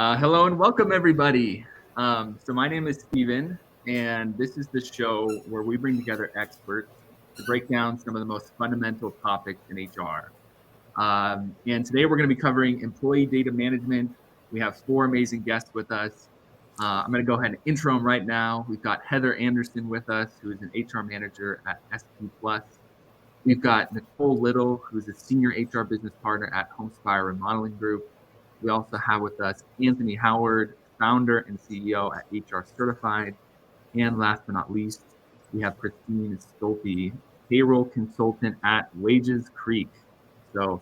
Hello and welcome, everybody. So my name is Steven, and this is the show where we bring together experts to break down some of the most fundamental topics in HR. And today we're going to be covering employee data management. We have four amazing guests with us. I'm going to go ahead and intro them right now. We've got Heather Anderson with us, who is an HR manager at SP Plus. We've got Nicole Little, who's a senior HR business partner at Homespire Remodeling Group. We also have with us Anthony Howard, founder and CEO at HR Certified. And last but not least, we have Christine Stolpe, payroll consultant at Wages Creek. So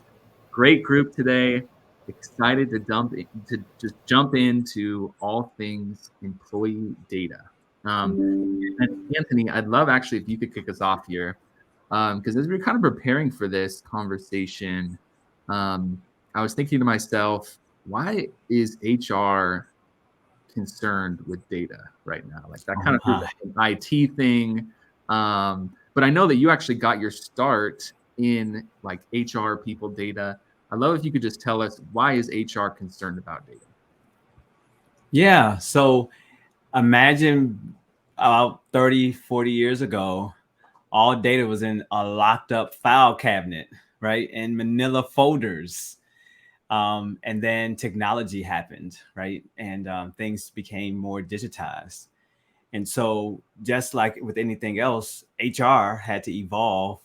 great group today. Excited to just jump into all things employee data. And Anthony, I'd love actually if you could kick us off here, because as we we're kind of preparing for this conversation, I was thinking to myself, why is HR concerned with data right now? Like that kind of feels like an IT thing. But I know that you actually got your start in like HR people data. I'd love if you could just tell us, why is HR concerned about data? Yeah. So imagine about 30, 40 years ago, all data was in a locked up file cabinet, right? In manila folders. And then technology happened, right? And things became more digitized. And so, just like with anything else, HR had to evolve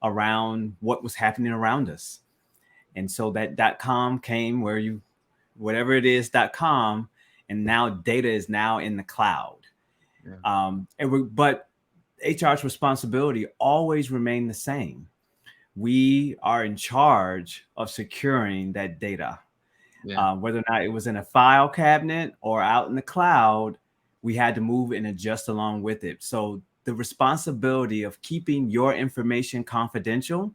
around what was happening around us. And so that .com came where you, whatever it is .com, and now data is now in the cloud. Yeah. But HR's responsibility always remained the same. We are in charge of securing that data. Yeah. Whether or not it was in a file cabinet or out in the cloud, we had to move and adjust along with it. So the responsibility of keeping your information confidential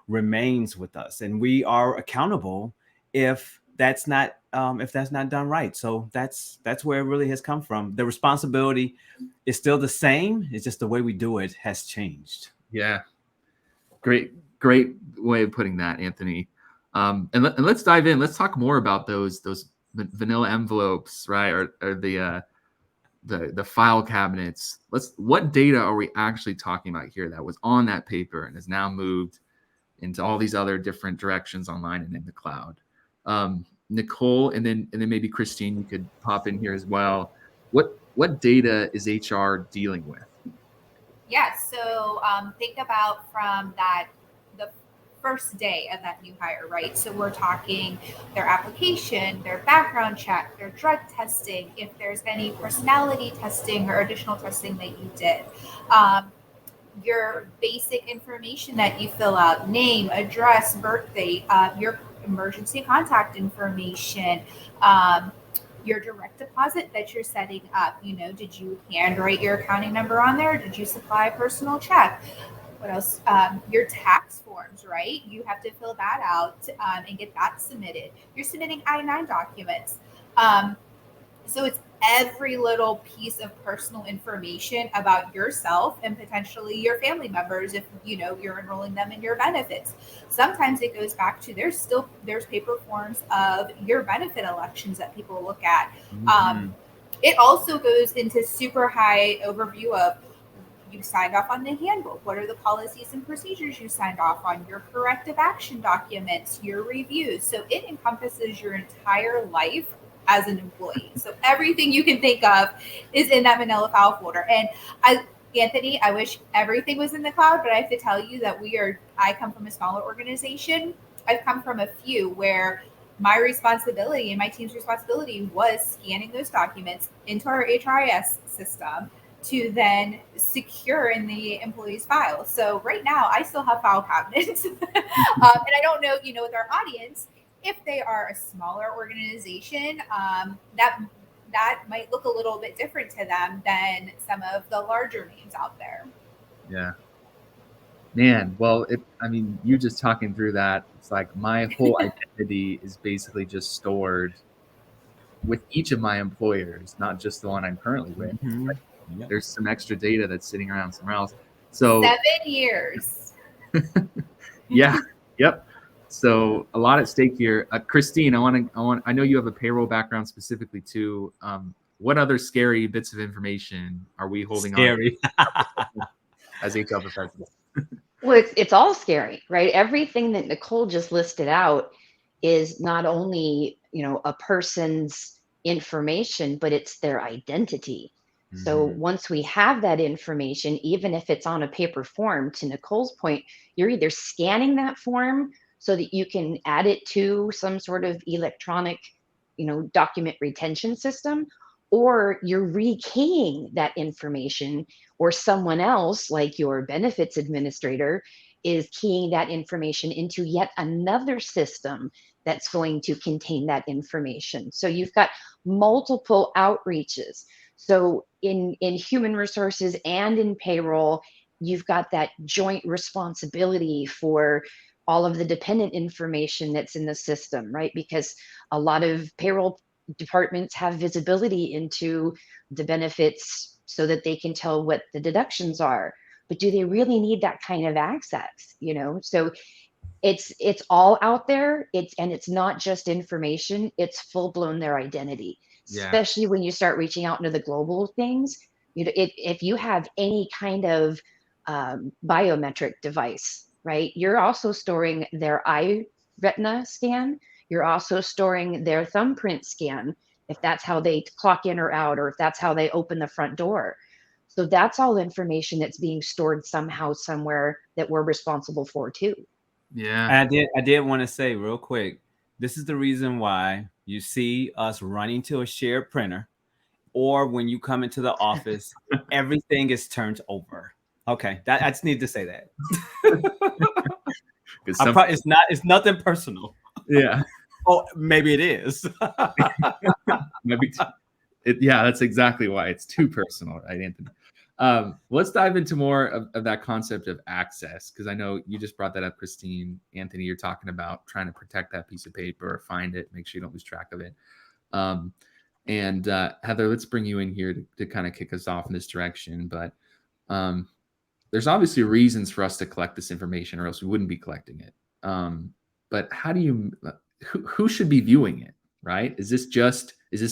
remains with us, and we are accountable if that's not done right. So that's where it really has come from. The responsibility is still the same. It's just the way we do it has changed. Yeah. Great way of putting that, Anthony. And let's dive in. Let's talk more about those vanilla envelopes, right? Or the file cabinets. What data are we actually talking about here that was on that paper and has now moved into all these other different directions online and in the cloud? Nicole, and then maybe Christine, you could pop in here as well. What data is HR dealing with? Yeah, so think about from the first day of that new hire, right? So we're talking their application, their background check, their drug testing, if there's any personality testing or additional testing that you did. Um, your basic information that you fill out: name, address, birthday, your emergency contact information, um, your direct deposit that you're setting up. Did you handwrite your accounting number on there? Did you supply a personal check? What else? Your tax forms, right? You have to fill that out and get that submitted. You're submitting I-9 documents. Um, so it's every little piece of personal information about yourself and potentially your family members if you're enrolling them in your benefits. Sometimes it goes back to there's paper forms of your benefit elections that people look at. Mhm. It also goes into super high overview of: you signed off on the handbook. What are the policies and procedures you signed off on? Your corrective action documents, your reviews. So it encompasses your entire life as an employee. So everything you can think of is in that manila file folder. And Anthony, I wish everything was in the cloud, but I have to tell you that I come from a smaller organization. I've come from a few where my responsibility and my team's responsibility was scanning those documents into our HRIS system to then secure in the employee's file. So right now, I still have file cabinets, and I don't know, with our audience, if they are a smaller organization, that might look a little bit different to them than some of the larger names out there. Yeah. Man, well, I mean, you just talking through that, it's like my whole identity is basically just stored with each of my employers, not just the one I'm currently with. Mhm. Like, Yep. there's some extra data that's sitting around somewhere else. So, 7 years. yeah, yep. So a lot at stake here. Christine, I know you have a payroll background specifically too. What other scary bits of information are we holding on Scary. to as HR professionals? Well, it's all scary, right? Everything that Nicole just listed out is not only, a person's information, but it's their identity. So once we have that information, even if it's on a paper form, to Nicole's point, you're either scanning that form so that you can add it to some sort of electronic, document retention system, or you're rekeying that information, or someone else, like your benefits administrator, is keying that information into yet another system that's going to contain that information. So you've got multiple outreaches. So in human resources and in payroll, you've got that joint responsibility for all of the dependent information that's in the system, right? Because a lot of payroll departments have visibility into the benefits so that they can tell what the deductions are, but do they really need that kind of access? So it's all out there. It's not just information, it's full blown their identity, Yeah. especially when you start reaching out into the global things. If you have any kind of biometric device, right, you're also storing their eye retina scan, you're also storing their thumbprint scan, if that's how they clock in or out, or if that's how they open the front door. So that's all information that's being stored somehow, somewhere, that we're responsible for too. Yeah. And I did want to say real quick, this is the reason why you see us running to a shared printer, or when you come into the office, everything is turned over. Okay, that I just need to say that. It's nothing personal. Yeah. Oh, maybe it is. Maybe yeah, that's exactly why it's too personal, right, Anthony? Let's dive into more of that concept of access, because I know you just brought that up, Christine. Anthony, you're talking about trying to protect that piece of paper or find it, make sure you don't lose track of it. And Heather, let's bring you in here to kind of kick us off in this direction. But there's obviously reasons for us to collect this information, or else we wouldn't be collecting it. But how do you, who should be viewing it, right? Is this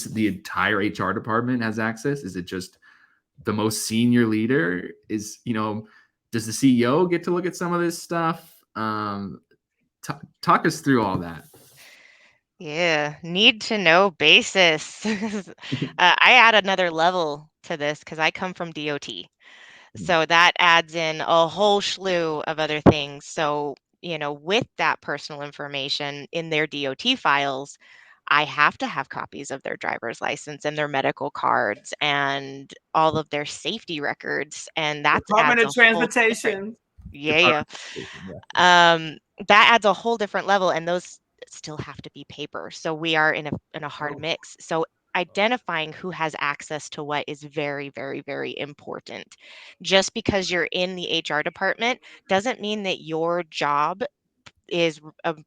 the entire HR department has access? Is it just the most senior leader? Does the CEO get to look at some of this stuff? Talk us through all that. Yeah, need to know basis. I add another level to this because I come from DOT. So that adds in a whole slew of other things. So, with that personal information in their DOT files, I have to have copies of their driver's license and their medical cards and all of their safety records. And that Department adds of a whole different, Transportation. yeah. Yeah. That adds a whole different level, and those still have to be paper. So we are in a hard mix. So identifying who has access to what is very, very, very important. Just because you're in the HR department doesn't mean that your job is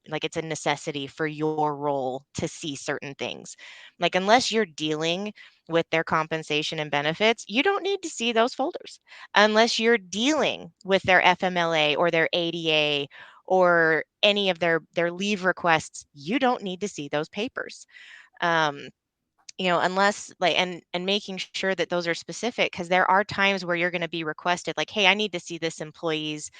like it's a necessity for your role to see certain things. Like, unless you're dealing with their compensation and benefits, you don't need to see those folders. Unless you're dealing with their FMLA or their ADA or any of their leave requests, you don't need to see those papers. Unless and making sure that those are specific, because there are times where you're going to be requested, like, hey, I need to see this employee's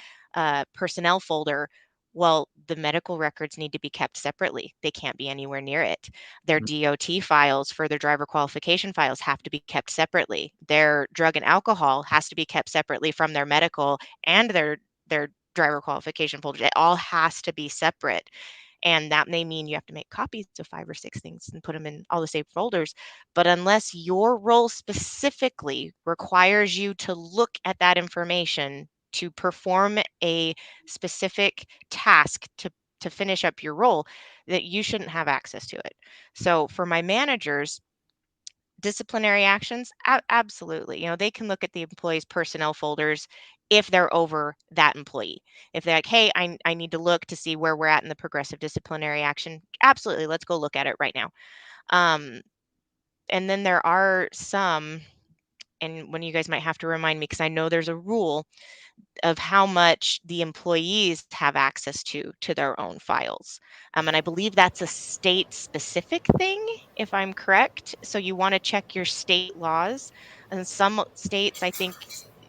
personnel folder. Well, the medical records need to be kept separately. They can't be anywhere near it. Their DOT files for their driver qualification files have to be kept separately. Their drug and alcohol has to be kept separately from their medical and their driver qualification folders. It all has to be separate. And that may mean you have to make copies of 5 or 6 things and put them in all the same folders. But unless your role specifically requires you to look at that information to perform a specific task to finish up your role, that you shouldn't have access to it. So for my managers, disciplinary actions, absolutely. They can look at the employee's personnel folders if they're over that employee. If they're like, hey, I need to look to see where we're at in the progressive disciplinary action, absolutely, let's go look at it right now. And then there are some and when you guys might have to remind me, because I know there's a rule of how much the employees have access to their own files. And I believe that's a state specific thing, if I'm correct. So you want to check your state laws. And some states, I think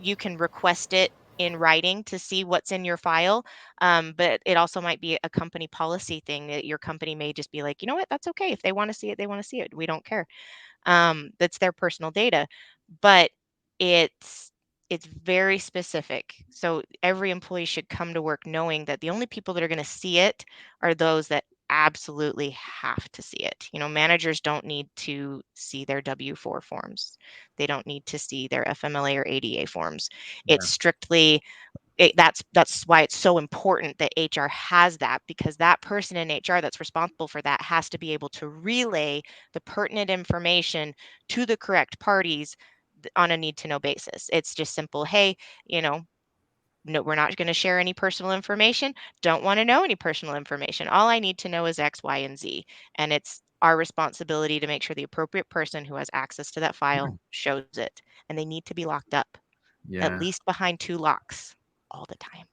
you can request it in writing to see what's in your file. But it also might be a company policy thing that your company may just be like, you know what, that's okay. If they want to see it, they want to see it. We don't care. That's their personal data. But it's very specific. So every employee should come to work knowing that the only people that are going to see it are those that absolutely have to see it. You know, managers don't need to see their W-4 forms. They don't need to see their FMLA or ADA forms. Yeah. It's strictly that's why it's so important that HR has that, because that person in HR that's responsible for that has to be able to relay the pertinent information to the correct parties on a need to know basis. It's just simple, hey, you know, no, we're not going to share any personal information. Don't want to know any personal information. All I need to know is X, Y, and Z. And it's our responsibility to make sure the appropriate person who has access to that file shows it. And they need to be locked up, at Yeah. least behind 2 locks all the time.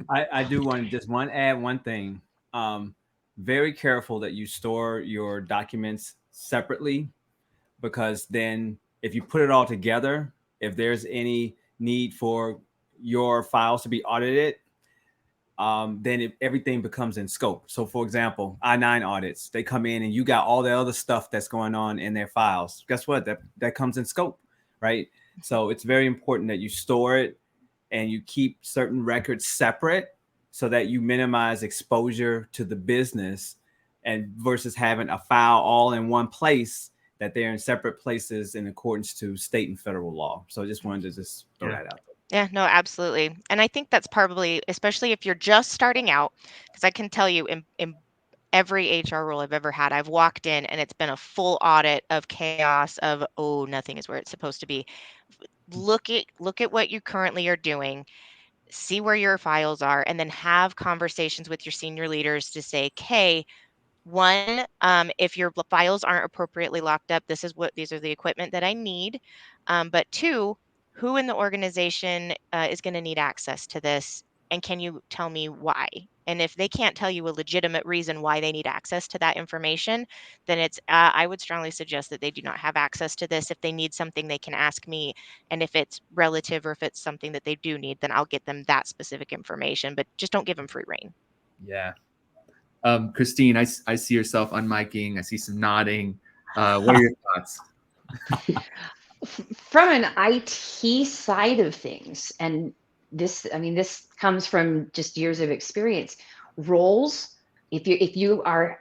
I do want to add one thing. Very careful that you store your documents separately, because then if you put it all together, if there's any need for your files to be audited, then everything becomes in scope. So for example, I-9 audits, they come in and you got all the other stuff that's going on in their files. Guess what? That comes in scope, right? So it's very important that you store it and you keep certain records separate so that you minimize exposure to the business, and versus having a file all in one place, that they're in separate places in accordance to state and federal law. So I just wanted to just throw that out there. Yeah, no, absolutely. And I think that's probably, especially if you're just starting out, because I can tell you in every HR role I've ever had, I've walked in and it's been a full audit of chaos of, oh, nothing is where it's supposed to be. Look at what you currently are doing, see where your files are, and then have conversations with your senior leaders to say, okay, one, if your files aren't appropriately locked up, these are the equipment that I need. But two, who in the organization is going to need access to this? And can you tell me why? And if they can't tell you a legitimate reason why they need access to that information, then I would strongly suggest that they do not have access to this. If they need something, they can ask me. And if it's relative or if it's something that they do need, then I'll get them that specific information, but just don't give them free reign. Yeah. Christine, I see yourself unmiking. I see some nodding. What are your thoughts? From an IT side of things, and this comes from just years of experience. Roles, if you are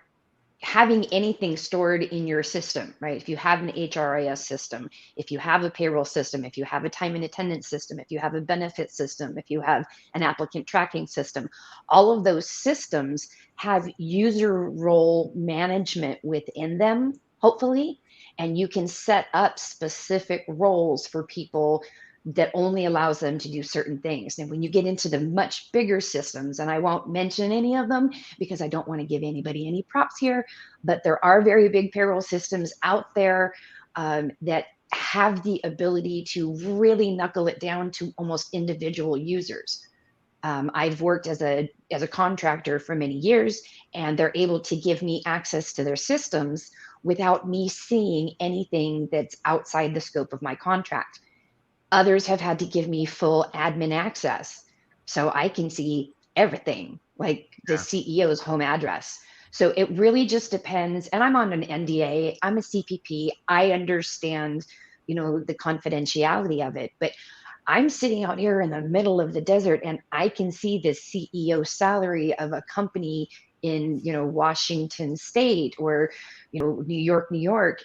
having anything stored in your system, right? If you have an HRIS system, if you have a payroll system, if you have a time and attendance system, if you have a benefit system, if you have an applicant tracking system, all of those systems have user role management within them, hopefully, and you can set up specific roles for people that only allows them to do certain things. And when you get into the much bigger systems, and I won't mention any of them because I don't want to give anybody any props here, but there are very big payroll systems out there that have the ability to really knuckle it down to almost individual users. I've worked as a contractor for many years, and they're able to give me access to their systems without me seeing anything that's outside the scope of my contract. Others have had to give me full admin access so I can see everything, like the CEO's home address. So it really just depends. And I'm on an NDA, I'm a CPP, I understand, the confidentiality of it, but I'm sitting out here in the middle of the desert and I can see the CEO salary of a company in, Washington State or, New York.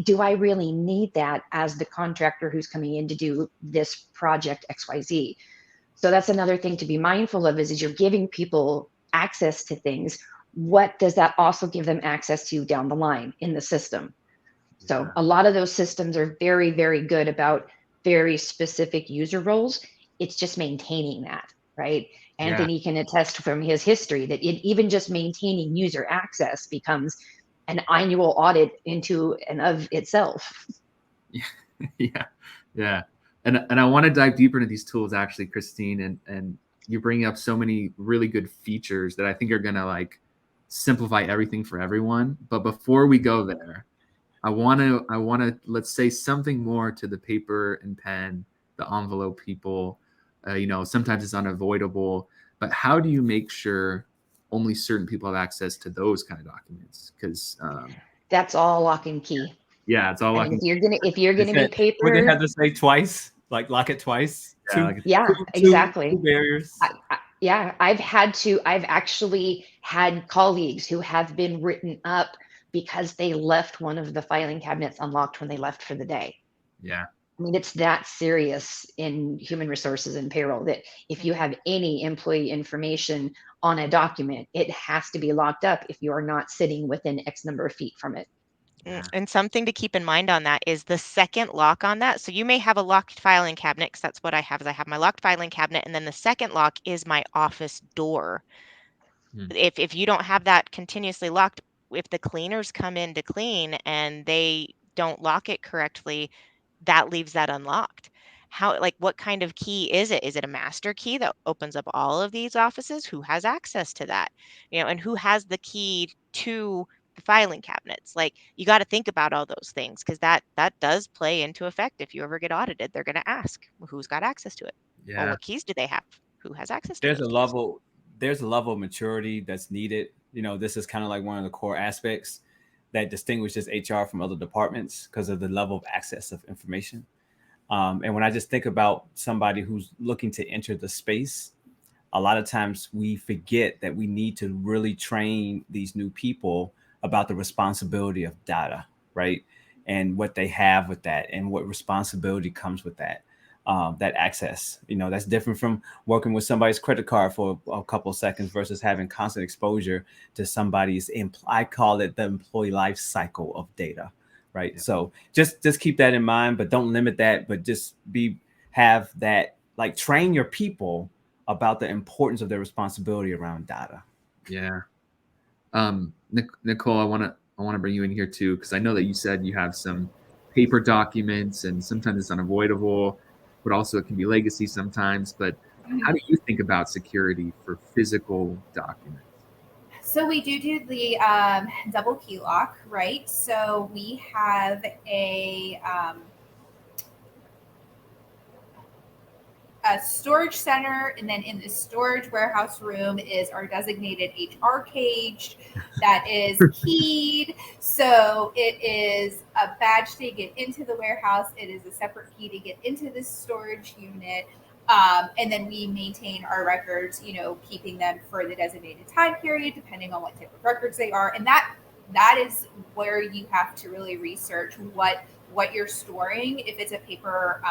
Do I really need that as the contractor who's coming in to do this project XYZ? So that's another thing to be mindful of is you're giving people access to things. What does that also give them access to down the line in the system? So a lot of those systems are very, very good about very specific user roles. It's just maintaining that, right? Yeah. Anthony can attest from his history that even just maintaining user access becomes an annual audit into and of itself. Yeah. Yeah. And I want to dive deeper into these tools actually, Christine, and you bring up so many really good features that I think are going to like simplify everything for everyone. But before we go there, I want to let's say something more to the paper and pen, the envelope people. Sometimes it's unavoidable, but how do you make sure only certain people have access to those kind of documents? Because That's all lock and key. yeah, it's all I like mean, if you're gonna be Would they have paper, to say twice? Like lock it twice? yeah, like yeah, Two exactly. barriers. Yeah, I've actually had colleagues who have been written up because they left one of the filing cabinets unlocked when they left for the day. yeah, I mean, it's that serious in human resources and payroll that if you have any employee information on a document, it has to be locked up if you are not sitting within X number of feet from it. yeah, And something to keep in mind on that is the second lock on that. So you may have a locked filing cabinet, because that's what I have. Is I have my locked filing cabinet, and then the second lock is my office door. Hmm. If you don't have that continuously locked, if the cleaners come in to clean and they don't lock it correctly, that leaves that unlocked. How, like, what kind of key is it? Is it a master key that opens up all of these offices? Who has access to that? And who has the key to the filing cabinets? Like, you got to think about all those things, because that does play into effect. If you ever get audited, they're going to ask, well, who's got access to it? Well, yeah, what keys do they have? Who has access to there's those a keys? level there's a level of maturity that's needed. This is kind of like one of the core aspects that distinguishes HR from other departments because of the level of access of information. And when I just think about somebody who's looking to enter the space, a lot of times we forget that we need to really train these new people about the responsibility of data, right? And what they have with that and what responsibility comes with that. That access, that's different from working with somebody's credit card for a couple of seconds versus having constant exposure to somebody's, I call it the employee life cycle of data, right? yeah, So just keep that in mind, but don't limit that, but just have that, like, train your people about the importance of their responsibility around data. yeah. Nicole, I want to bring you in here too because I know that you said you have some paper documents and sometimes it's unavoidable, but also it can be legacy sometimes. But how do you think about security for physical documents? So we do the double key lock, right? So we have a storage center, and then in the storage warehouse room is our designated HR cage that is keyed. So it is a badge to get into the warehouse. It is a separate key to get into this storage unit. And then we maintain our records, keeping them for the designated time period, depending on what type of records they are. And that is where you have to really research what you're storing. If it's a paper,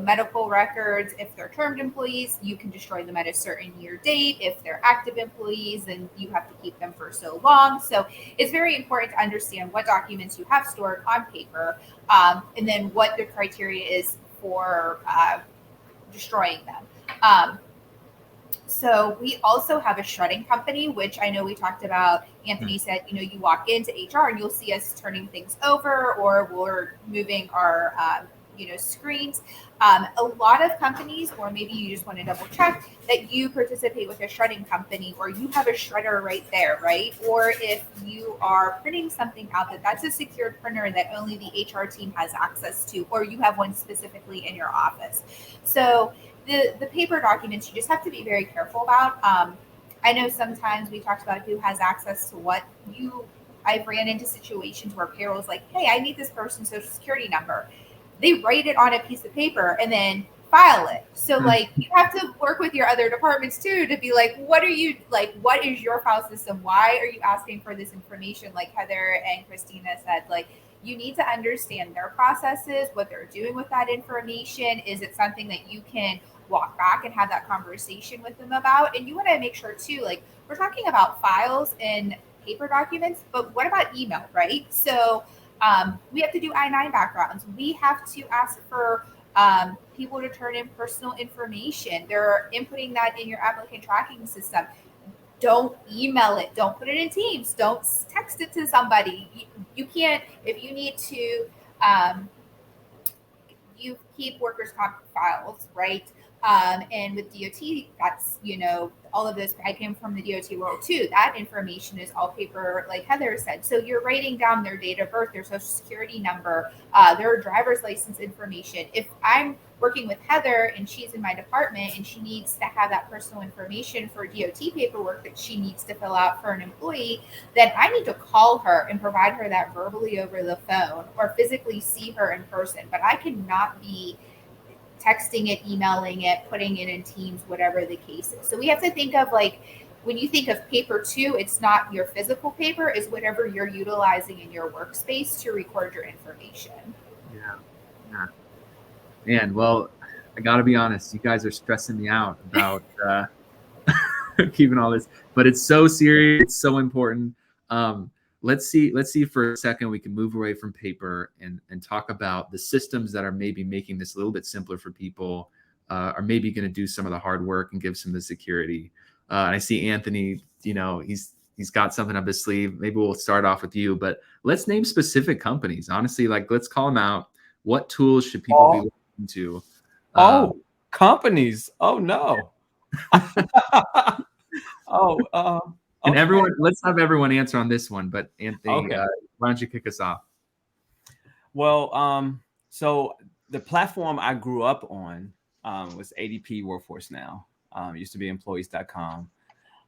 medical records, if they're termed employees, you can destroy them at a certain year date. If they're active employees, then you have to keep them for so long. So it's very important to understand what documents you have stored on paper, and then what the criteria is for destroying them. So we also have a shredding company, which I know we talked about. Anthony said, you walk into HR and you'll see us turning things over, or we're moving our, screens. A lot of companies, or maybe you just want to double check that you participate with a shredding company, or you have a shredder right there, right? Or if you are printing something out, that's a secured printer that only the HR team has access to, or you have one specifically in your office. So the paper documents you just have to be very careful about. I know sometimes we talked about who has access to what. I've ran into situations where payroll is like, hey, I need this person's social security number. They write it on a piece of paper and then file it. So like you have to work with your other departments too to be like, what is your file system? Why are you asking for this information? Like Heather and Christina said, like, you need to understand their processes, what they're doing with that information. Is it something that you can walk back and have that conversation with them about? And you want to make sure too, like, we're talking about files and paper documents, but what about email, right? So we have to do I-9 backgrounds. We have to ask for people to turn in personal information. They're inputting that in your applicant tracking system. Don't email it. Don't put it in Teams. Don't text it to somebody. You can't, if you need to, you keep workers' comp files, right? And with DOT, that's, all of this, I came from the DOT world too. That information is all paper, like Heather said. So you're writing down their date of birth, their social security number, their driver's license information. If I'm working with Heather and she's in my department and she needs to have that personal information for DOT paperwork that she needs to fill out for an employee, then I need to call her and provide her that verbally over the phone or physically see her in person. But I cannot be texting it, emailing it, putting it in Teams, whatever the case is. So we have to think of, like, when you think of paper too, it's not your physical paper, is whatever you're utilizing in your workspace to record your information. Yeah. And well, I gotta be honest, you guys are stressing me out about keeping all this, but it's so serious, it's so important. Let's see for a second we can move away from paper and talk about the systems that are maybe making this a little bit simpler for people, are maybe going to do some of the hard work and give some of the security. And I see Anthony, he's got something up his sleeve. Maybe we'll start off with you, but let's name specific companies. Honestly, like, let's call them out. What tools should people be looking into? Companies. Oh no. And okay. everyone, let's have everyone answer on this one. But Anthony, Okay. why don't you kick us off? Well, so the platform I grew up on was ADP Workforce Now. Used to be employees.com.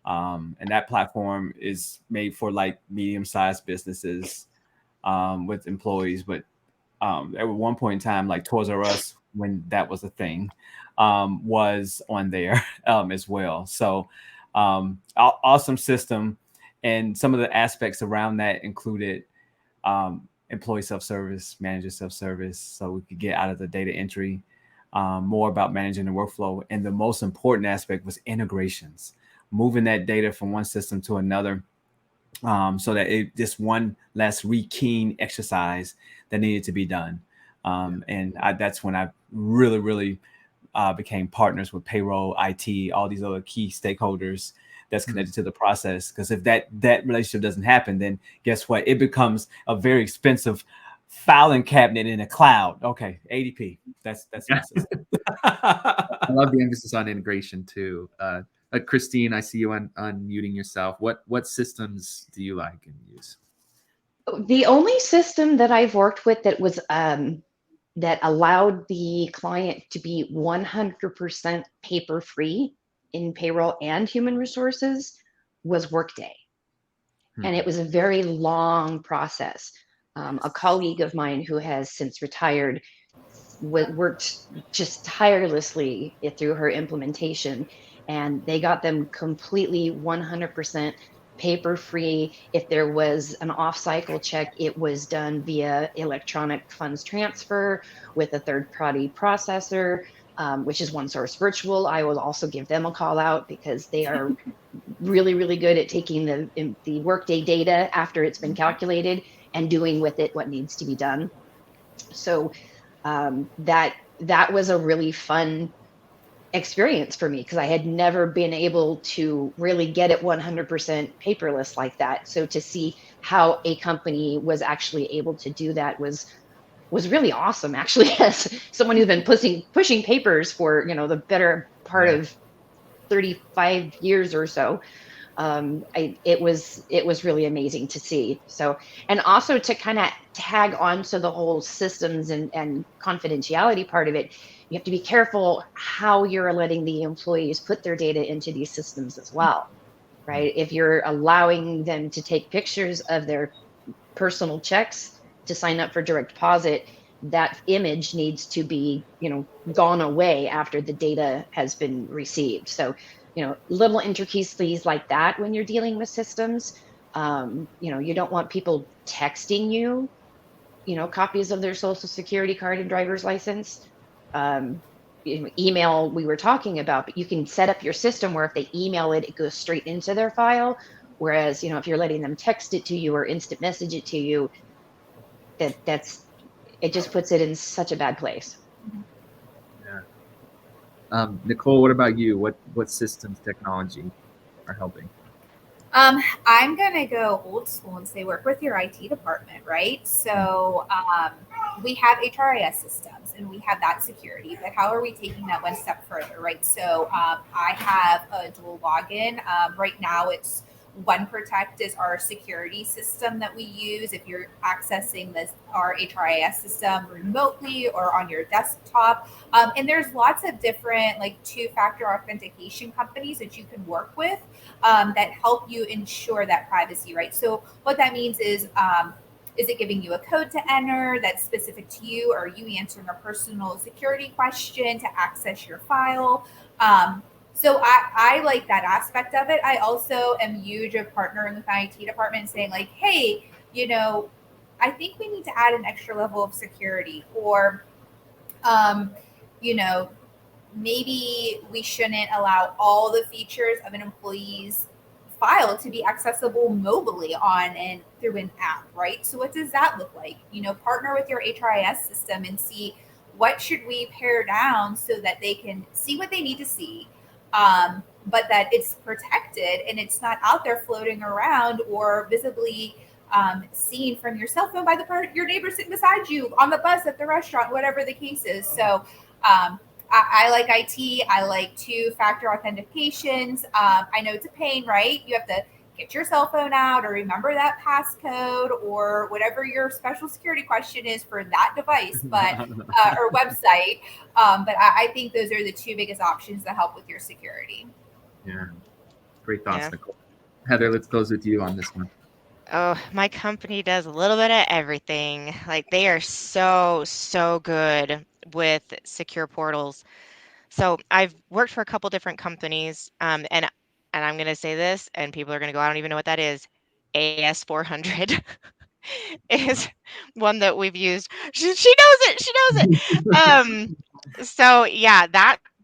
And that platform is made for like medium-sized businesses with employees. But at one point in time, like Toys R Us, when that was a thing, was on there as well. So awesome system. And some of the aspects around that included employee self-service, manager self-service, so we could get out of the data entry, more about managing the workflow. And the most important aspect was integrations, moving that data from one system to another, so that it just one last rekeying exercise that needed to be done. And that's when I really became partners with payroll, IT, all these other key stakeholders that's connected to the process. Because if that relationship doesn't happen, then guess what? It becomes a very expensive filing cabinet in a cloud. Okay, ADP. That's my system. I love the emphasis on integration too. Christine, I see you unmuting yourself. What systems do you like and use? The only system that I've worked with that was that allowed the client to be 100% paper free in payroll and human resources was Workday. And it was a very long process. A colleague of mine who has since retired worked just tirelessly through her implementation, and they got them completely 100% paper free. If there was an off cycle check, it was done via electronic funds transfer with a third party processor, which is OneSource Virtual. I will also give them a call out because they are really good at taking the Workday data after it's been calculated and doing with it what needs to be done. So that was a really fun experience for me because I had never been able to really get it 100% paperless like that. So to see how a company was actually able to do that was really awesome. Actually, as someone who's been pushing papers for the better part of 35 years or so, it was really amazing to see. So, and also to kind of tag on to the whole systems and confidentiality part of it, you have to be careful how you're letting the employees put their data into these systems as well, right? If you're allowing them to take pictures of their personal checks to sign up for direct deposit, that image needs to be gone away after the data has been received. So little intricacies like that when you're dealing with systems. You don't want people texting you copies of their social security card and driver's license. Email we were talking about, but you can set up your system where if they email it, it goes straight into their file. Whereas, if you're letting them text it to you or instant message it to you, it just puts it in such a bad place. Yeah. Nicole, what about you? What systems technology are helping? I'm gonna go old school and say work with your IT department, right? So we have HRIS systems and we have that security, but how are we taking that one step further, right? So I have a dual login. Right now, it's OneProtect is our security system that we use if you're accessing our HRIS system remotely or on your desktop. And there's lots of different like two-factor authentication companies that you can work with that help you ensure that privacy, right? So what that means is it giving you a code to enter that's specific to you? Or are you answering a personal security question to access your file? So I like that aspect of it. I also am huge of partnering with my IT department and saying like, hey, I think we need to add an extra level of security, or, you know, maybe we shouldn't allow all the features of an employee's file to be accessible mobilely on and through an app, right? So what does that look like? Partner with your HRIS system and see what should we pare down so that they can see what they need to see, but that it's protected and it's not out there floating around or visibly seen from your cell phone by your neighbor sitting beside you on the bus at the restaurant, whatever the case is. So I like IT. I like two-factor authentications. I know it's a pain, right? You have to get your cell phone out or remember that passcode or whatever your special security question is for that device, but or website. But I think those are the two biggest options that help with your security. Yeah, great thoughts, Yeah. Nicole. Heather, let's close with you on this one. Oh, my company does a little bit of everything. Like they are so good with secure portals. So I've worked for a couple different companies, and I'm gonna say this, and people are gonna go, I don't even know what that is. AS400 is one that we've used. She knows it. She knows it. So yeah,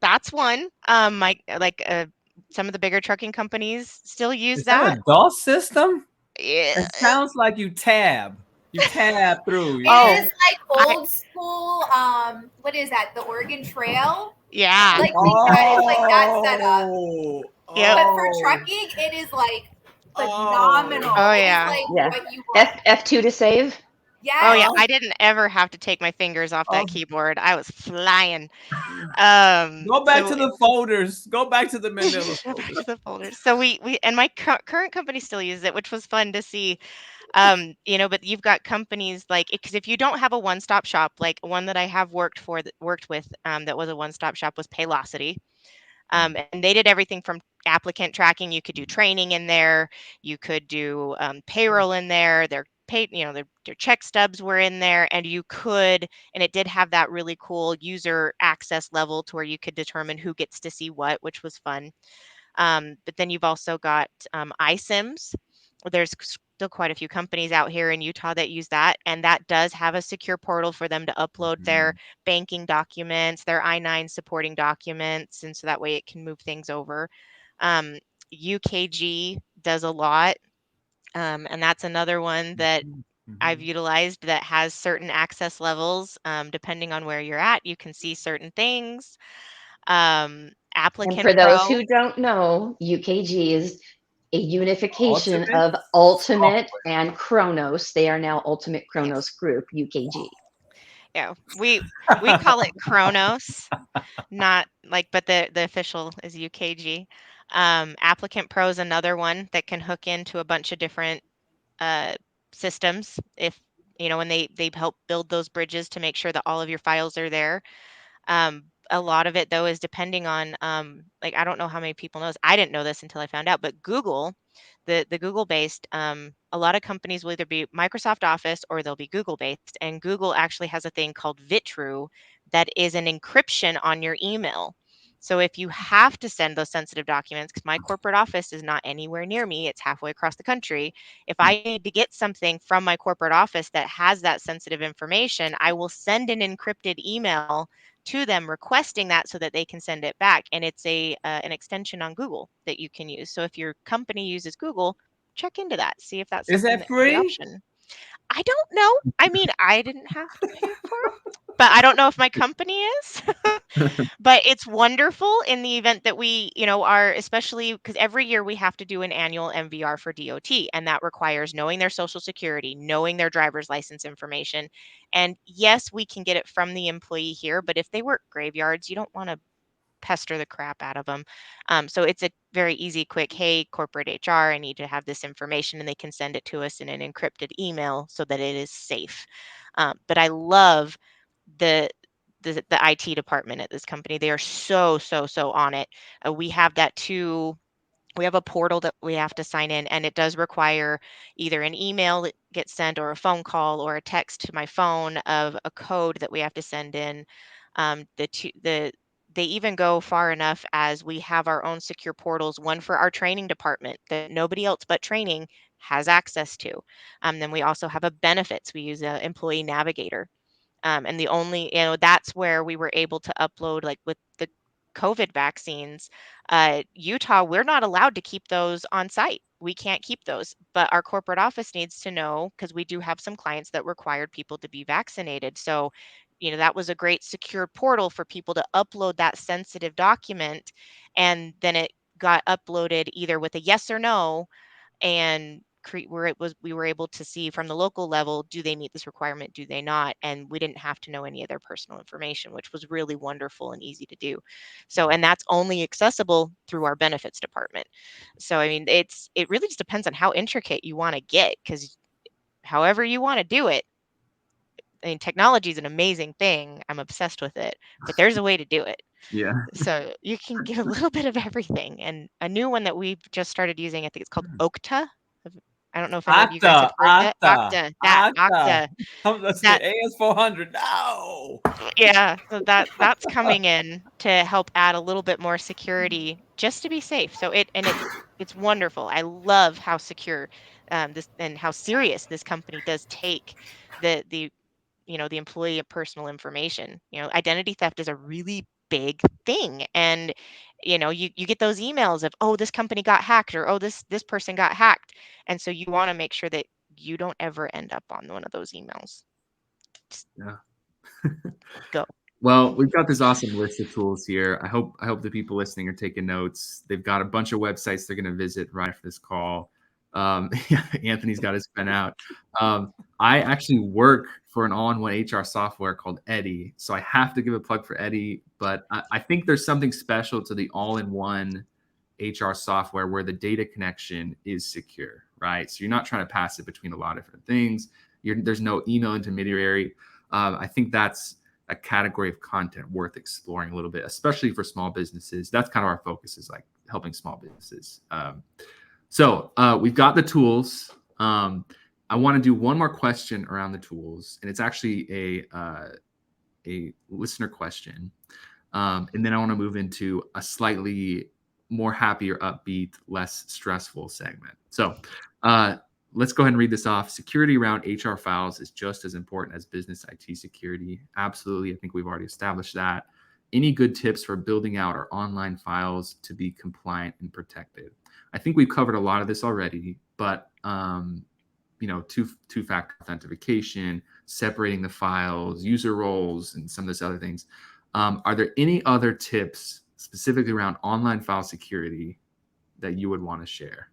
that's one. Some of the bigger trucking companies still use Is that that. a DOS system? Yeah. It sounds like you tab through. It Oh, is like I old school. What is that? The Oregon Trail. yeah. Like that. It's like that setup. Yep. But for trucking, it is like phenomenal. Oh It is yeah. like Yeah. what you want. F2 to save. Oh yeah. Yes. I didn't ever have to take my fingers off that keyboard. I was flying. Go back So to the folders. Go back to the Manila go back folders. to the folders. So we and my current company still uses it, which was fun to see. But you've got companies like, because if you don't have a one-stop shop, like one that I have worked with, that was a one-stop shop was Paylocity. And they did everything from applicant tracking. You could do training in there. You could do payroll in there. Their their check stubs were in there, and and it did have that really cool user access level to where you could determine who gets to see what, which was fun. But then you've also got iSIMs. There's still quite a few companies out here in Utah that use that, and that does have a secure portal for them to upload their banking documents, their I-9 supporting documents, and so that way it can move things over. UKG does a lot, and that's another one that I've utilized that has certain access levels. Depending on where you're at, you can see certain things. And Applicant for those Pro. who don't know, UKG is a unification Ultimate of Ultimate software. and Kronos. They are now Ultimate Kronos Yes. Group, UKG. Yeah, we call it Kronos, not like, but the official is UKG. Applicant Pro is another one that can hook into a bunch of different uh, systems. If when they help build those bridges to make sure that all of your files are there. A lot of it though is depending on like, I don't know how many people know this. I didn't know this until I found out, but Google, the Google based, a lot of companies will either be Microsoft Office or they'll be Google based, and Google actually has a thing called Vitru that is an encryption on your email. So if you have to send those sensitive documents, because my corporate office is not anywhere near me, it's halfway across the country. If I need to get something from my corporate office that has that sensitive information, I will send an encrypted email to them requesting that so that they can send it back. And it's an extension on Google that you can use. So if your company uses Google, check into that, see if that's Is something that that could be an free? option. I I don't know. I mean, I didn't have to pay for it, but I don't know if my company is. But it's wonderful in the event that we, are, especially because every year we have to do an annual MVR for DOT, and that requires knowing their social security, knowing their driver's license information. And yes, we can get it from the employee here, but if they work graveyards, you don't want to pester the crap out of them. So it's a very easy, quick, hey, corporate HR, I need to have this information, and they can send it to us in an encrypted email so that it is safe. But I love the the IT department at this company. They are so on it. We have that too. We have a portal that we have to sign in, and it does require either an email that gets sent or a phone call or a text to my phone of a code that we have to send in. They even go far enough as we have our own secure portals, one for our training department that nobody else but training has access to. Then we also have a benefits. We use an employee navigator. And the only, that's where we were able to upload, like with the COVID vaccines, Utah, we're not allowed to keep those on site. We can't keep those, but our corporate office needs to know because we do have some clients that required people to be vaccinated. So, that was a great secure portal for people to upload that sensitive document. And then it got uploaded either with a yes or no, and where we were able to see from the local level, do they meet this requirement, do they not, and we didn't have to know any of their personal information, which was really wonderful and easy to do. So, and that's only accessible through our benefits department. So I mean, it really just depends on how intricate you want to get, because however you want to do it, I mean, technology is an amazing thing, I'm obsessed with it, but there's a way to do it. Yeah. So you can get a little bit of everything. And a new one that we've just started using, I think it's called Okta. I don't know if any of you guys have Okta, heard that. Okta, Okta. Okta. Let's That get AS400. No. Yeah, so that's coming in to help add a little bit more security just to be safe. So it's wonderful. I love how secure this and how serious this company does take the the employee personal information. Identity theft is a really big thing. And you get those emails of, oh, this company got hacked, or oh, this person got hacked. And so you want to make sure that you don't ever end up on one of those emails. Just Yeah. go. Well, we've got this awesome list of tools here. I hope the people listening are taking notes. They've got a bunch of websites they're going to visit right after this call. Anthony's got his pen out. I actually work for an all-in-one HR software called Eddie, so I have to give a plug for Eddie. But I think there's something special to the all-in-one HR software where the data connection is secure, right? So you're not trying to pass it between a lot of different things. There's no email intermediary. I think that's a category of content worth exploring a little bit, especially for small businesses. That's kind of our focus, is like helping small businesses. So we've got the tools. I want to do one more question around the tools, and it's actually a listener question. And then I want to move into a slightly more happier, upbeat, less stressful segment. So let's go ahead and read this off. Security around HR files is just as important as business IT security. Absolutely. I think we've already established that. Any good tips for building out our online files to be compliant and protected? I think we've covered a lot of this already, but two-factor authentication, separating the files, user roles, and some of those other things. Are there any other tips specifically around online file security that you would want to share?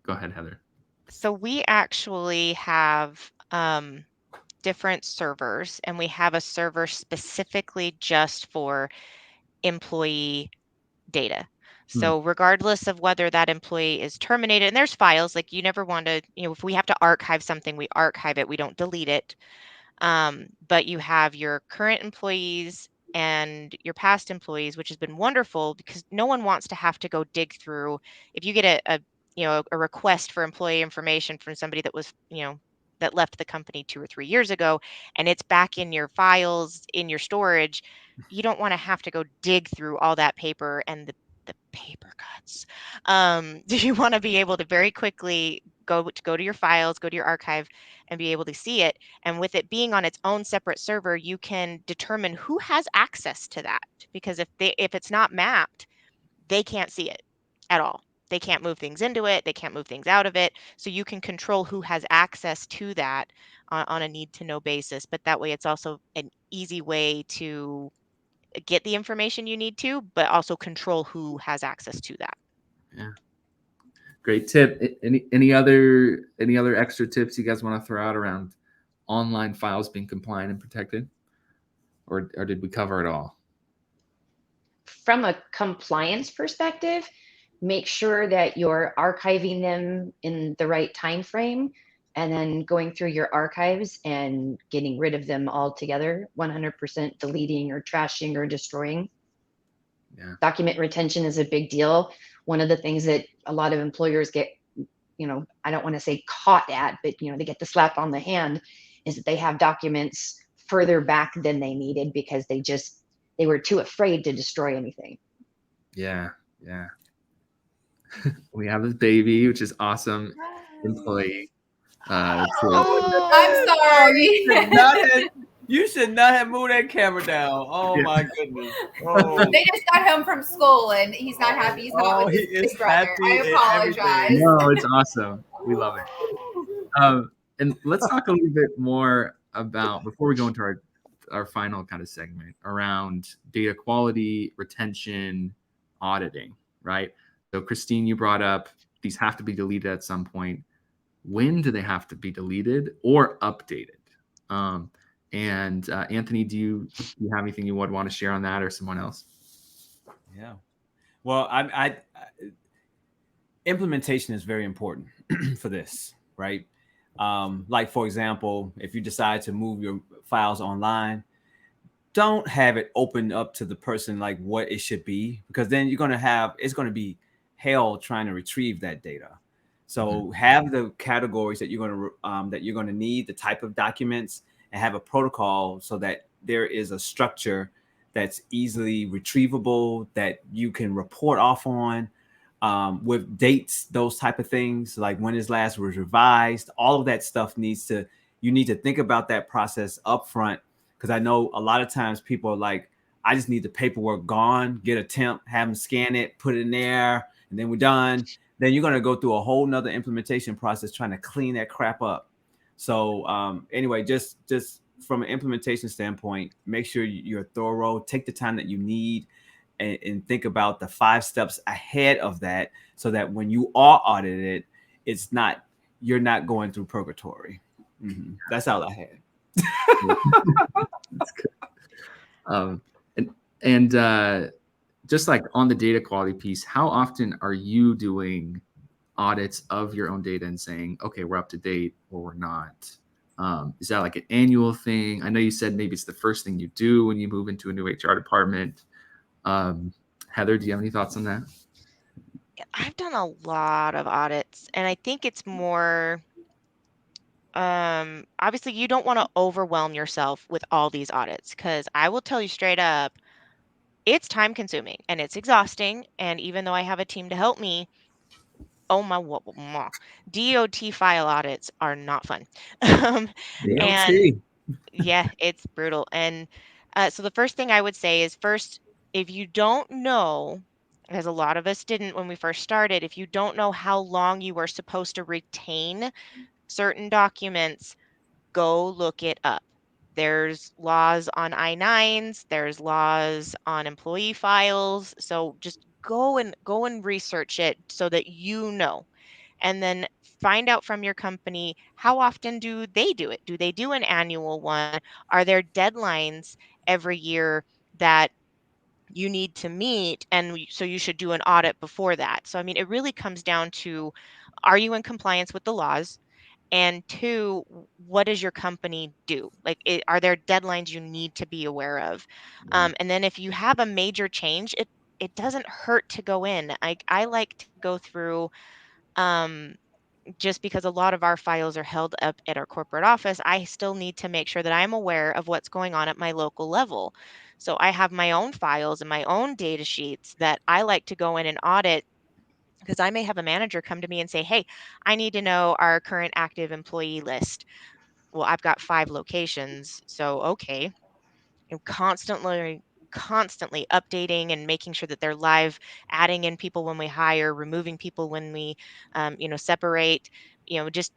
Go ahead, Heather. So we actually have different servers, and we have a server specifically just for employee data. So regardless of whether that employee is terminated, and there's files, like you never want to, if we have to archive something, we archive it, we don't delete it. But you have your current employees and your past employees, which has been wonderful because no one wants to have to go dig through. If you get a request for employee information from somebody that was, that left the company 2 or 3 years ago, and it's back in your files in your storage, you don't want to have to go dig through all that paper and the paper cuts. You want to be able to very quickly go to your files, go to your archive, and be able to see it. And with it being on its own separate server, you can determine who has access to that. Because if it's not mapped, they can't see it at all. They can't move things into it, they can't move things out of it. So you can control who has access to that on a need to know basis. But that way, it's also an easy way to get the information you need to, but also control who has access to that. Yeah. Great tip. Any other extra tips you guys want to throw out around online files being compliant and protected, or did we cover it all? From a compliance perspective, make sure that you're archiving them in the right time frame, and then going through your archives and getting rid of them altogether, 100% deleting or trashing or destroying. Yeah. Document retention is a big deal. One of the things that a lot of employers get, I don't want to say caught at, but they get the slap on the hand, is that they have documents further back than they needed because they were too afraid to destroy anything. Yeah. Yeah. We have this baby, which is awesome. Employee. Oh, I'm You should sorry. not have, you should not have moved that camera down. Oh Yeah. my goodness. Oh, They just got home from school and he's not happy. He's not with he his is big brother. happy I and apologize. everything. No, it's awesome. We love it. And let's talk a little bit more about, before we go into our final kind of segment, around data quality, retention, auditing, right? So Christine, you brought up these have to be deleted at some point. When do they have to be deleted or updated? And Anthony, do you have anything you would want to share on that, or someone else? Yeah. Well, I implementation is very important for this, right? Like for example, if you decide to move your files online, don't have it open up to the person like what it should be, because then it's going to be hell trying to retrieve that data. So have the categories that you're going to need, the type of documents, and have a protocol so that there is a structure that's easily retrievable, that you can report off on, with dates, those type of things, like when his last was revised. All of that stuff you need to think about that process up front, because I know a lot of times people are like, I just need the paperwork gone, get a temp, have them scan it, put it in there, and then we're done. Then you're going to go through a whole nother implementation process trying to clean that crap up. So anyway, just from an implementation standpoint, make sure you're thorough, take the time that you need, and think about the 5 steps ahead of that, so that when you are audited, you're not going through purgatory. That's all I had. That's good. Um, and just like on the data quality piece, how often are you doing audits of your own data and saying, okay, we're up to date or we're not? Is that like an annual thing? I know you said maybe it's the first thing you do when you move into a new HR department. Heather, do you have any thoughts on that? I've done a lot of audits, and I think it's more, obviously you don't want to overwhelm yourself with all these audits, because I will tell you straight up, it's time consuming and it's exhausting. And even though I have a team to help me, oh my, DOT file audits are not fun. And DLT. yeah, it's brutal. And so the first thing I would say is, first, if you don't know, as a lot of us didn't when we first started, if you don't know how long you are supposed to retain certain documents, go look it up. There's laws on I-9s, there's laws on employee files. So just go and research it so that you know. And then find out from your company, how often do they do it? Do they do an annual one? Are there deadlines every year that you need to meet? And so you should do an audit before that. So, I mean, it really comes down to, are you in compliance with the laws? And two, what does your company do? Like, are there deadlines you need to be aware of? And then if you have a major change, it doesn't hurt to go in. I like to go through, um, just because a lot of our files are held up at our corporate office, I still need to make sure that I'm aware of what's going on at my local level. So I have my own files and my own data sheets that I like to go in and audit, because I may have a manager come to me and say, hey, I need to know our current active employee list. Well, I've got 5 locations. So, okay. I'm constantly constantly updating and making sure that they're live, adding in people when we hire, removing people when we, separate. Just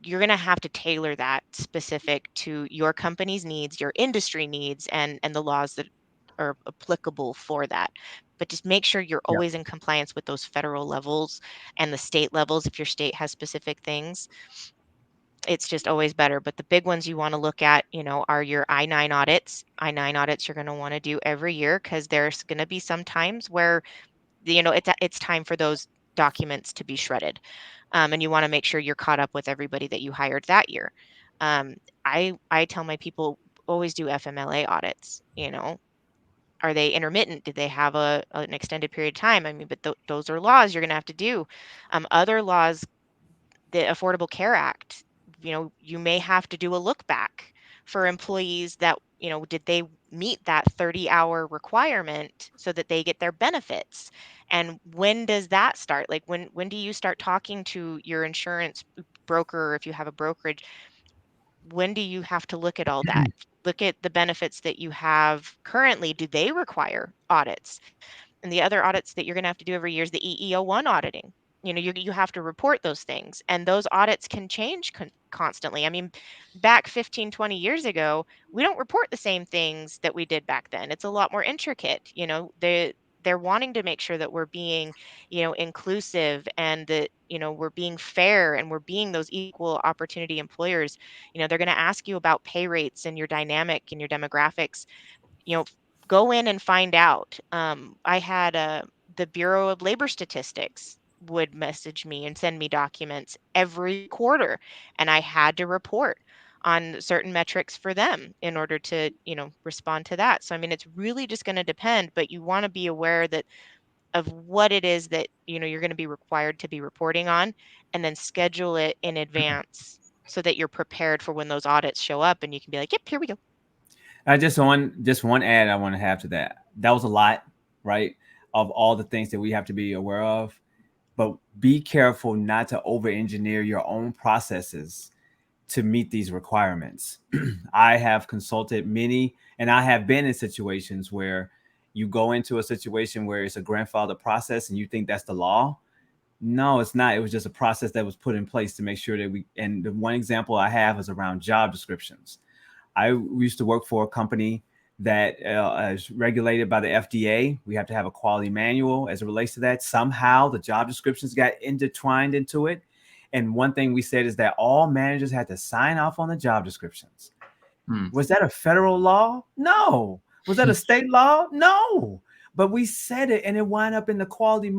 you're going to have to tailor that specific to your company's needs, your industry needs, and the laws that are applicable for that. But just make sure you're Yeah. always in compliance with those federal levels and the state levels if your state has specific things. It's just always better. But the big ones you want to look at, are your I-9 audits. I-9 audits you're going to want to do every year, because there's going to be some times where it's time for those documents to be shredded, and you want to make sure you're caught up with everybody that you hired that year. I tell my people, always do FMLA audits. Are they intermittent? Did they have an extended period of time? I mean, but those are laws you're going to have to do. Other laws, the Affordable Care Act, you may have to do a look back for employees that, did they meet that 30-hour requirement so that they get their benefits? And when does that start? Like, when do you start talking to your insurance broker, or if you have a brokerage, when do you have to look at all that? Look at the benefits that you have currently. Do they require audits? And the other audits that you're going to have to do every year is the EEO1 auditing. You have to report those things, and those audits can change constantly. I mean, back 15, 20 years ago, we don't report the same things that we did back then. It's a lot more intricate. They're wanting to make sure that we're being, inclusive, and that, we're being fair, and we're being those equal opportunity employers. They're going to ask you about pay rates and your dynamic and your demographics. you know, Go in and find out. I had the Bureau of Labor Statistics would message me and send me documents every quarter, and I had to report on certain metrics for them in order to, respond to that. So, I mean, it's really just going to depend, but you want to be aware that of what it is that, you're going to be required to be reporting on, and then schedule it in advance so that you're prepared for when those audits show up, and you can be like, yep, here we go. I just one add I want to have to that. That was a lot, right? Of all the things that we have to be aware of. But be careful not to over engineer your own processes to meet these requirements. I have consulted many, and I have been in situations where you go into a situation where it's a grandfather process and you think that's the law. No, it's not. It was just a process that was put in place to make sure that and the one example I have is around job descriptions. I used to work for a company that is regulated by the FDA. We have to have a quality manual as it relates to that. Somehow the job descriptions got intertwined into it. And one thing we said is that all managers had to sign off on the job descriptions. Was that a federal law? No. Was that a state law? No. But we said it, and it wound up in the quality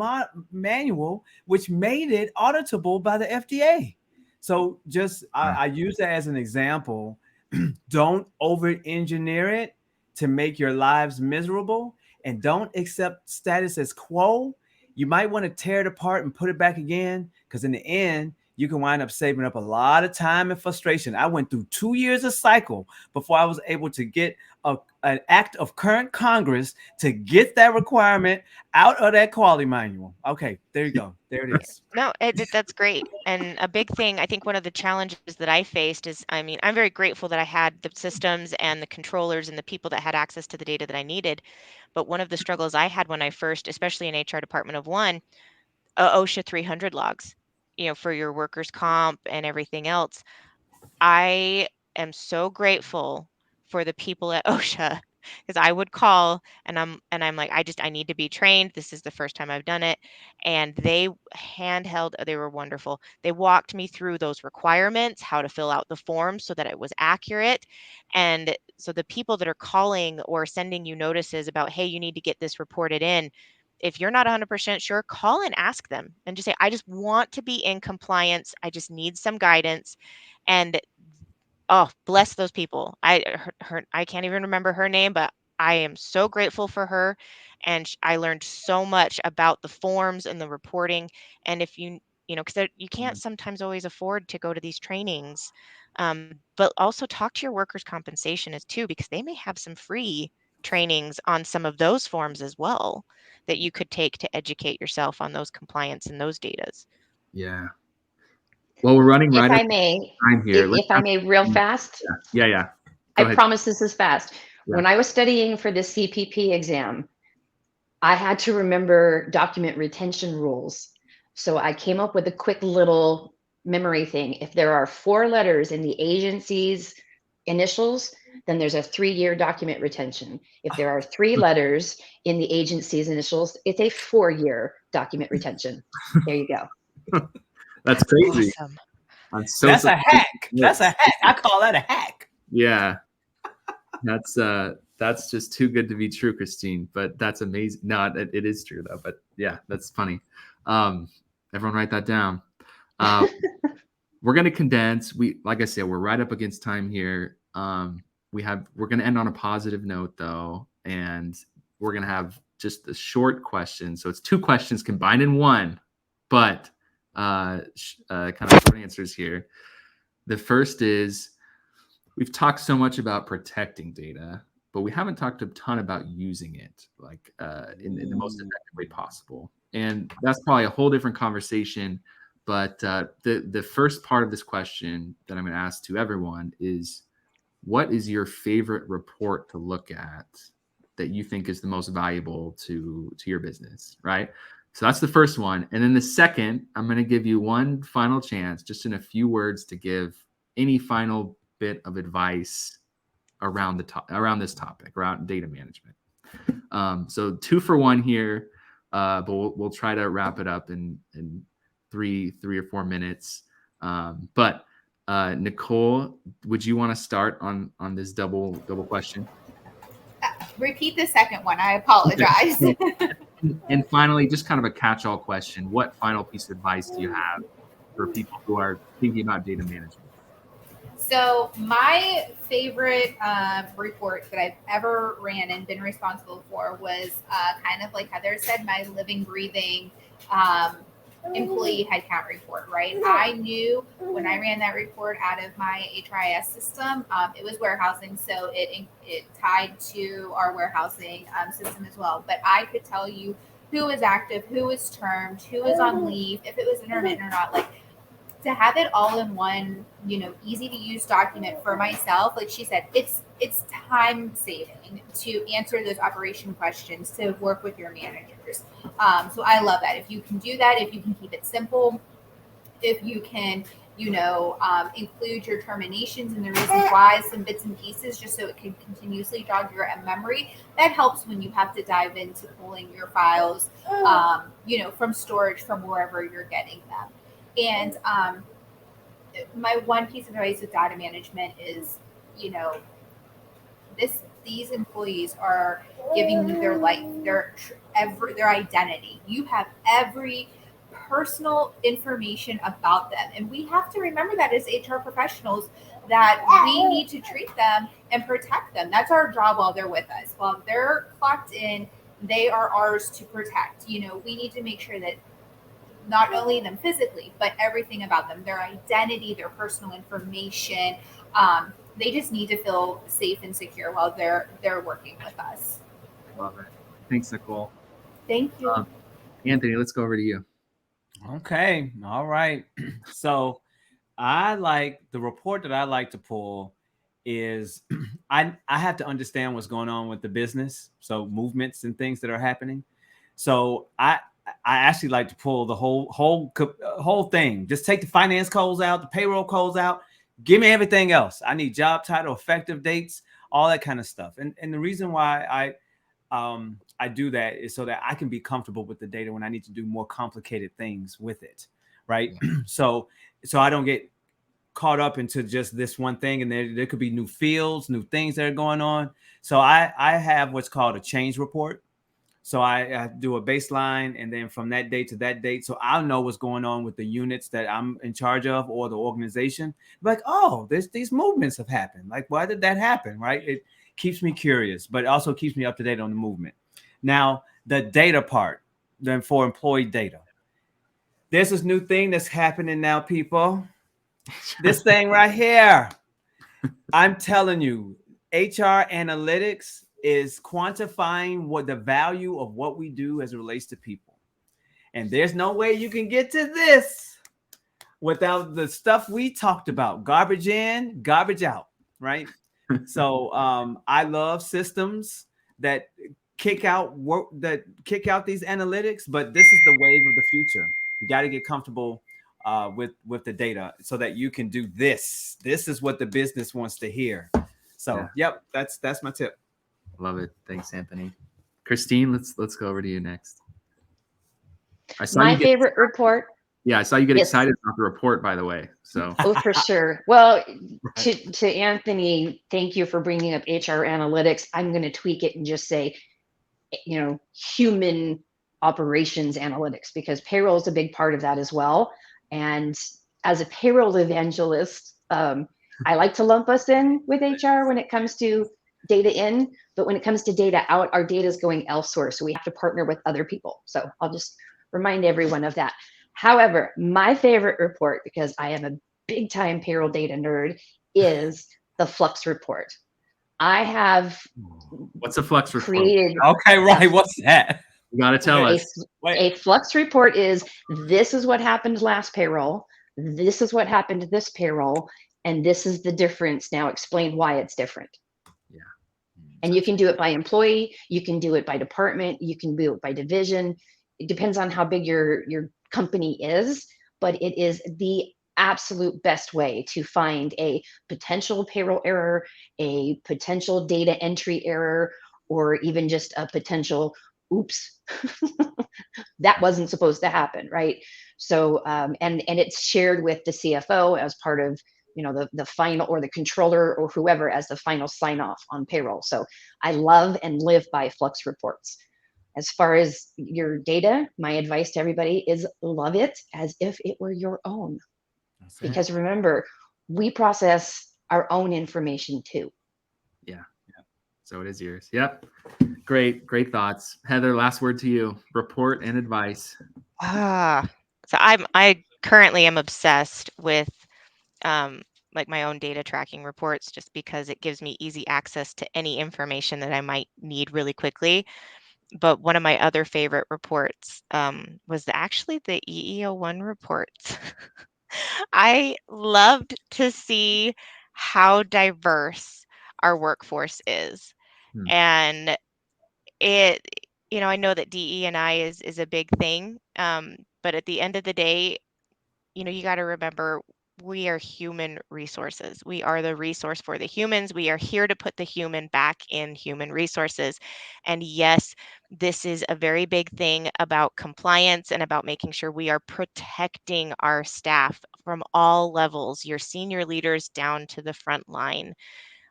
manual, which made it auditable by the FDA. So I use that as an example. Don't over engineer it to make your lives miserable, and don't accept status as quo. You might want to tear it apart and put it back again, because in the end, you can wind up saving up a lot of time and frustration. I went through 2 years of cycle before I was able to get an act of current Congress to get that requirement out of that quality manual. Okay, there you go. There it is. No, that's great. And a big thing, I think one of the challenges that I faced is, I mean, I'm very grateful that I had the systems and the controllers and the people that had access to the data that I needed. But one of the struggles I had when I first, especially in HR department of one, OSHA 300 logs, for your workers' comp and everything else. I am so grateful for the people at OSHA, because I would call, and I'm like, I need to be trained. This is the first time I've done it. And they they were wonderful. They walked me through those requirements, how to fill out the form so that it was accurate. And so the people that are calling or sending you notices about, hey, you need to get this reported in, if you're not 100% sure, call and ask them and just say, I just want to be in compliance. I just need some guidance. And oh, bless those people. I can't even remember her name, but I am so grateful for her, and I learned so much about the forms and the reporting. And if because you can't sometimes always afford to go to these trainings, but also talk to your workers' compensation as too, because they may have some free trainings on some of those forms as well that you could take to educate yourself on those compliance and those datas. Yeah. Well, we're running If right out I of may, time here. if I may, real fast, Yeah. Go I ahead. promise this is fast. When I was studying for the CPP exam, I had to remember document retention rules. So I came up with a quick little memory thing. If there are 4 letters in the agency's initials, then there's a 3-year document retention. If there are 3 letters in the agency's initials, it's a 4-year document retention. There you go. That's crazy. Awesome. That's a hack. That's a hack. I call that a hack. Yeah. That's just too good to be true, Christine, but that's amazing. No, it is true though, but yeah, that's funny. Everyone write that down. We're going to condense. Like I said, we're right up against time here. We're going to end on a positive note though, and we're going to have just a short question. So it's 2 questions combined in one, but kind of short answers here. The first is, we've talked so much about protecting data, but we haven't talked a ton about using it like in the most effective way possible. And that's probably a whole different conversation. But the first part of this question that I'm going to ask to everyone is, what is your favorite report to look at that you think is the most valuable to your business, right? So that's the first one. And then the second, I'm going to give you one final chance, just in a few words, to give any final bit of advice around this topic, around data management. So 2 for 1 here, but we'll try to wrap it up in 3 or 4 minutes. But Nicole, would you want to start on this double question? Repeat the second one. I apologize. And finally, just kind of a catch-all question: what final piece of advice do you have for people who are thinking about data management? So my favorite report that I've ever ran and been responsible for was kind of like Heather said, my living, breathing employee headcount report, right? I knew when I ran that report out of my HRIS system, it was warehousing, so it tied to our warehousing system as well. But I could tell you who was active, who was termed, who was on leave, if it was intermittent or not. Like, to have it all in one, easy to use document for myself, like she said, it's time saving to answer those operation questions, to work with your managers. So I love that. If you can do that, if you can keep it simple, if you can, include your terminations and the reasons why, some bits and pieces, just so it can continuously jog your memory, that helps when you have to dive into pulling your files, from storage, from wherever you're getting them. And my one piece of advice with data management is, these employees are giving you their life, their identity. You have every personal information about them, and we have to remember that as HR professionals, that we need to treat them and protect them. That's our job while they're with us. While they're clocked in, they are ours to protect. We need to make sure that not only them physically, but everything about them, their identity, their personal information. They just need to feel safe and secure while they're working with us. Love it. Thanks, Nicole. Thank you. Anthony, let's go over to you. Okay. All right. So the report that I like to pull is I have to understand what's going on with the business. So movements and things that are happening. So I actually like to pull the whole thing. Just take the finance codes out, the payroll codes out. Give me everything else. I need job title, effective dates, all that kind of stuff. And the reason why I do that is so that I can be comfortable with the data when I need to do more complicated things with it, right? So I don't get caught up into just this one thing, and there could be new fields, new things that are going on. So I have what's called a change report. So I do a baseline, and then from that date to that date, so I'll know what's going on with the units that I'm in charge of or the organization. Like, oh, these movements have happened. Like, why did that happen, right? It keeps me curious, but it also keeps me up to date on the movement. Now, the data part, then for employee data. There's this new thing that's happening now, people. This thing right here. I'm telling you, HR analytics is quantifying what the value of what we do as it relates to people. And there's no way you can get to this without the stuff we talked about. Garbage in, garbage out, right? So I love systems that kick out these analytics, but this is the wave of the future. You got to get comfortable with the data so that you can do this. This is what the business wants to hear. So yep, that's my tip. Love it. Thanks, Anthony. Christine, let's go over to you next. I saw My you get favorite report. Yeah, I saw you get Yes. excited about the report, by the way. So Oh, for sure. Well, Right. to Anthony, thank you for bringing up HR analytics. I'm going to tweak it and just say, human operations analytics, because payroll is a big part of that as well. And as a payroll evangelist, I like to lump us in with HR when it comes to data in, but when it comes to data out, our data is going elsewhere. So we have to partner with other people. So I'll just remind everyone of that. However, my favorite report, because I am a big time payroll data nerd, is the Flux report. I have what's a Flux report? created. Okay, right. What's that? You got to tell us. A Flux report is, this is what happened last payroll, this is what happened this payroll, and this is the difference. Now explain why it's different. Yeah. And you can do it by employee, you can do it by department, you can do it by division. It depends on how big your company is, but it is the absolute best way to find a potential payroll error, a potential data entry error, or even just a potential oops, that wasn't supposed to happen, right? So and it's shared with the CFO as part of the final, or the controller or whoever, as the final sign off on payroll. So I love and live by Flux reports. As far as your data, my advice to everybody is love it as if it were your own. Because remember, we process our own information too. Yeah. So it is yours. Yep. Great thoughts. Heather, last word to you. Report and advice. So I currently am obsessed with like my own data tracking reports, just because it gives me easy access to any information that I might need really quickly. But one of my other favorite reports was actually the EEO1 reports. I loved to see how diverse our workforce is. And it, I know that DE&I is a big thing, but at the end of the day, you got to remember, we are human resources. We are the resource for the humans. We are here to put the human back in human resources. And yes, this is a very big thing about compliance and about making sure we are protecting our staff from all levels, your senior leaders down to the front line.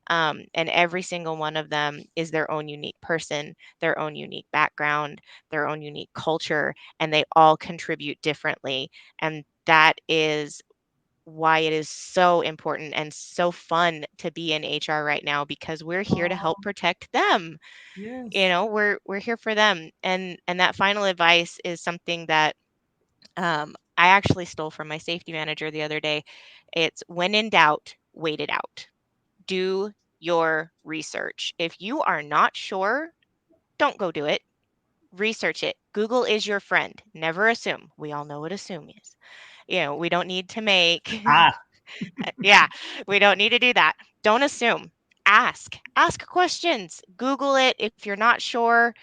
And every single one of them is their own unique person, their own unique background, their own unique culture, and they all contribute differently. And that is why it is so important and so fun to be in HR right now, because we're here to help protect them. Yes. We're here for them. And that final advice is something that I actually stole from my safety manager the other day. It's, when in doubt, wait it out. Do your research. If you are not sure, don't go do it. Research it. Google is your friend. Never assume. We all know what assume is. We don't need to make yeah, we don't need to do that. Don't assume. Ask questions. Google it if you're not sure.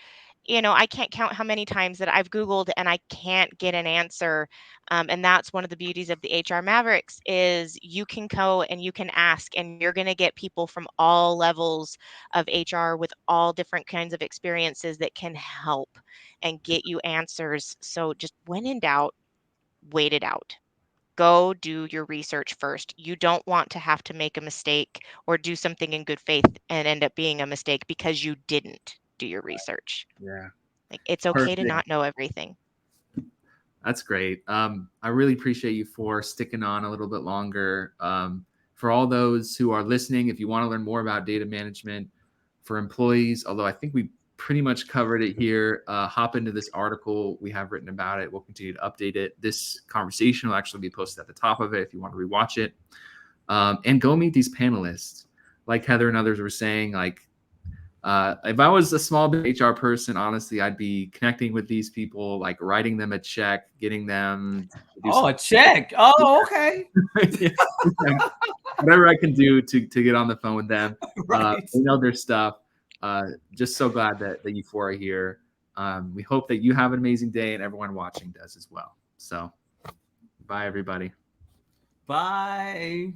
I can't count how many times that I've Googled and I can't get an answer. And that's one of the beauties of the HR Mavericks, is you can go and you can ask, and you're going to get people from all levels of HR with all different kinds of experiences that can help and get you answers. So just when in doubt, wait it out. Go do your research first. You don't want to have to make a mistake or do something in good faith and end up being a mistake because you didn't do your research. Yeah. Like, it's okay to Perfect. not know everything. That's great. I really appreciate you for sticking on a little bit longer. For all those who are listening, if you want to learn more about data management for employees, although I think we pretty much covered it here, hop into this article we have written about it. We'll continue to update it. This conversation will actually be posted at the top of it if you want to rewatch it. And go meet these panelists. Like Heather and others were saying, like, If I was a small HR person, honestly, I'd be connecting with these people, like writing them a check, getting them to do a check. Oh, okay. yeah, whatever I can do to get on the phone with them. Right. They know their stuff. Just so glad that you four are here. We hope that you have an amazing day and everyone watching does as well. So bye, everybody. Bye.